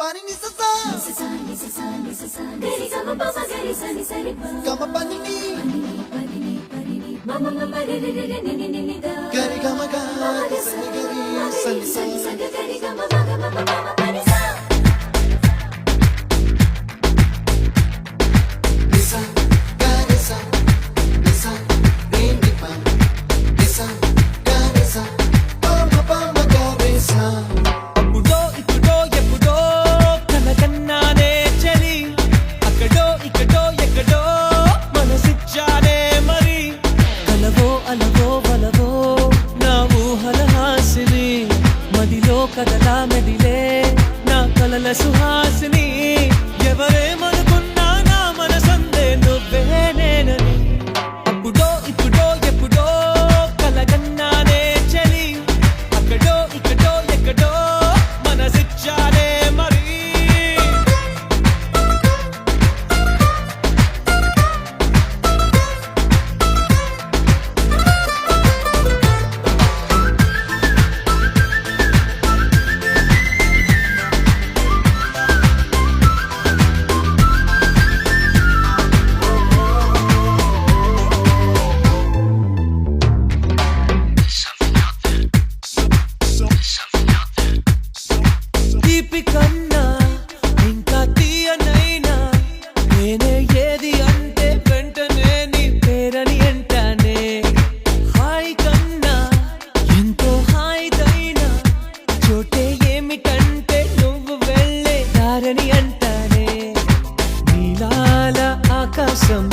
Pani ni sa sa gari ga ma pa ma gari sa ni sa ri pa ga ma pani ni ma ma ma ri ri ri ni ni ni da gari ga ma ga sa ni gari sa ni sa gari ga ma ga ma ma ma pani sa lisa gari sa lisa ri ni pa lisa gari sa pa ma gari sa కదలా మెదిలే నా కలల సుహాసిని ఎవరేమనుకున్నా నా మనసందే నువ్వే నేనని అప్పుడో ఇప్పుడో ఎప్పుడో కలగన్నానే చలి అక్కడో ఇక్కడో ఎక్కడో మనసిచ్చానే మరి కన్నా ఇంకా తీయనైనా నేనే ఏది అంటే వెంటనే నీ పేరని అంటానే హాయ్ కన్నా ఎంతో హాయిదైనా చోటే ఏమిటంటే నువ్వు వెళ్ళే దారని అంటానే నీలాల ఆకాశం